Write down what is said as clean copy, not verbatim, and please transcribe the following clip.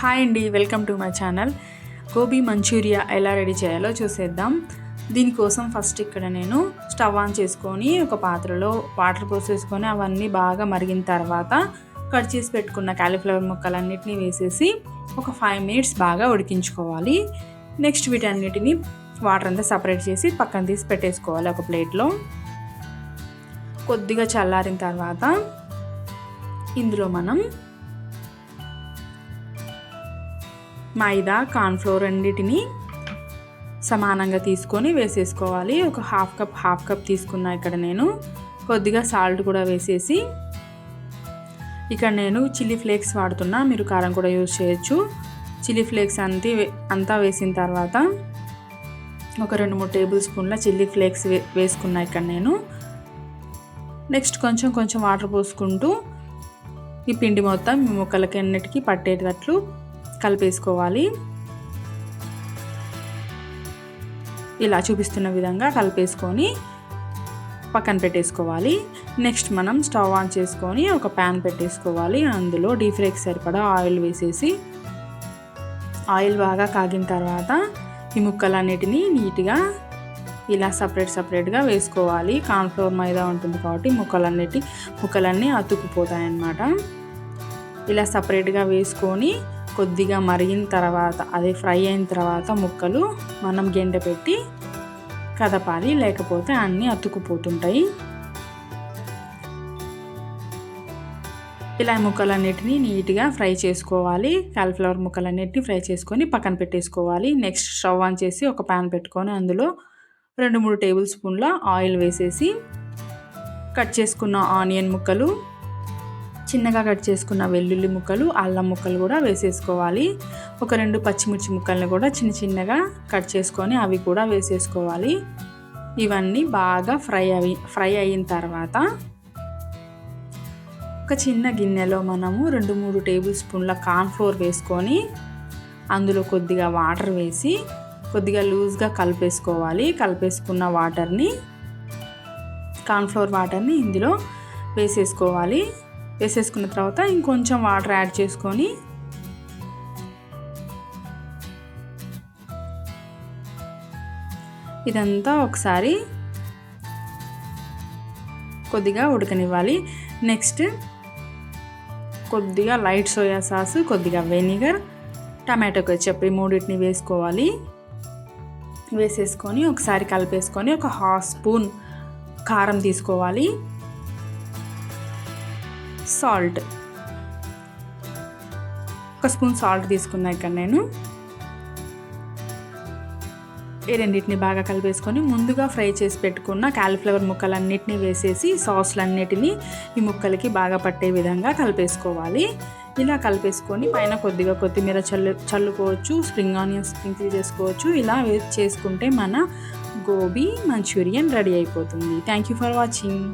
Hi అండి, welcome to my channel. Gobi manchurian ready రెడీ చేయాలో చూసేద్దాం. దీనికోసం ఫస్ట్ ఇక్కడ నేను స్టవ్ ఆన్ చేసుకొని ఒక పాత్రలో వాటర్ పోసేసుకొని అవన్నీ బాగా మరిగిన తర్వాత కట్ చేసి పెట్టుకున్న కాలీఫ్లవర్ ముక్కలన్నిటిని వేసేసి ఒక 5 మినిట్స్ బాగా ఉడికించుకోవాలి. నెక్స్ట్ వీటన్నిటిని వాటర్ అంతా సపరేట్ చేసి పక్కన తీసి పెట్టేసుకోవాలి ఒక ప్లేట్లో. కొద్దిగా చల్లారిన తర్వాత ఇందులో మనం మైదా, కార్న్ఫ్లోర్ రెండింటిని సమానంగా తీసుకొని వేసేసుకోవాలి. ఒక హాఫ్ కప్ తీసుకున్నా ఇక్కడ నేను. కొద్దిగా సాల్ట్ కూడా వేసేసి, ఇక్కడ నేను చిల్లీ ఫ్లేక్స్ వాడుతున్నా, మీరు కారం కూడా యూజ్ చేయొచ్చు. చిల్లీ ఫ్లేక్స్ అంతా వేసిన తర్వాత ఒక 2-3 టేబుల్ స్పూన్ల చిల్లీ ఫ్లేక్స్ వేసుకున్నా ఇక్కడ నేను. నెక్స్ట్ కొంచెం వాటర్ పోసుకుంటూ ఈ పిండి మొత్తం ఈ ముక్కలకి అన్నిటికీ పట్టేటట్లు కలిపేసుకోవాలి. ఇలా చూపిస్తున్న విధంగా కలిపేసుకొని పక్కన పెట్టేసుకోవాలి. నెక్స్ట్ మనం స్టవ్ ఆన్ చేసుకొని ఒక ప్యాన్ పెట్టేసుకోవాలి. అందులో డీప్ ఫ్రైకి సరిపడా ఆయిల్ వేసేసి, ఆయిల్ బాగా కాగిన తర్వాత ఈ ముక్కలన్నిటినీ నీట్గా ఇలా సపరేట్గా వేసుకోవాలి. కార్న్ఫ్లోర్ మైదా ఉంటుంది కాబట్టి ముక్కలన్నీ అతుక్కుపోతాయి అన్నమాట. ఇలా సపరేట్గా వేసుకొని కొద్దిగా మరిగిన తర్వాత, అదే ఫ్రై అయిన తర్వాత ముక్కలు మనం గెంట పెట్టి కదపాలి, లేకపోతే అన్నీ అతుక్కుపోతుంటాయి. ఇలా ముక్కలన్నిటిని నీట్గా ఫ్రై చేసుకోవాలి. కాలీఫ్లవర్ ముక్కలన్నిటిని ఫ్రై చేసుకొని పక్కన పెట్టేసుకోవాలి. నెక్స్ట్ స్టవ్ ఆన్ చేసి ఒక ప్యాన్ పెట్టుకొని అందులో 2-3 టేబుల్ స్పూన్ల ఆయిల్ వేసేసి కట్ చేసుకున్న ఆనియన్ ముక్కలు, చిన్నగా కట్ చేసుకున్న వెల్లుల్లి ముక్కలు, అల్లం ముక్కలు కూడా వేసేసుకోవాలి. ఒక 2 పచ్చిమిర్చి ముక్కల్ని కూడా చిన్నగా కట్ చేసుకొని అవి కూడా వేసేసుకోవాలి. ఇవన్నీ బాగా ఫ్రై అయిన తర్వాత ఒక చిన్న గిన్నెలో మనము 2-3 టేబుల్ స్పూన్ల కార్న్ఫ్లోర్ వేసుకొని అందులో కొద్దిగా వాటర్ వేసి కొద్దిగా లూజ్గా కలిపేసుకోవాలి. కలిపేసుకున్న కార్న్ఫ్లోర్ వాటర్ని ఇందులో వేసేసుకోవాలి. వేసేసుకున్న తర్వాత ఇంకొంచెం వాటర్ యాడ్ చేసుకొని ఇదంతా ఒకసారి కొద్దిగా ఉడకనివ్వాలి. నెక్స్ట్ కొద్దిగా లైట్ సోయా సాస్, కొద్దిగా వెనిగర్, టమాటో కెచప్ ఈ మూడింటిని వేసుకోవాలి. వేసేసుకొని ఒకసారి కలిపేసుకొని ఒక 1/2 స్పూన్ కారం తీసుకోవాలి. సాల్ట్ 1 స్పూన్ సాల్ట్ తీసుకున్నా ఇక్కడ నేను. ఈ రెండింటిని బాగా కలిపేసుకొని ముందుగా ఫ్రై చేసి పెట్టుకున్న కాలీఫ్లవర్ ముక్కలన్నిటిని వేసేసి సాస్లన్నిటిని ఈ ముక్కలకి బాగా పట్టే విధంగా కలిపేసుకోవాలి. ఇలా కలిపేసుకొని పైన కొద్దిగా కొత్తిమీర చల్లుకోవచ్చు, స్ప్రింగ్ ఆనియన్స్ స్ప్రింకిల్ చేసుకోవచ్చు. ఇలా చేసుకుంటే మన గోబీ మంచూరియన్ రెడీ అయిపోతుంది. Thank you for watching.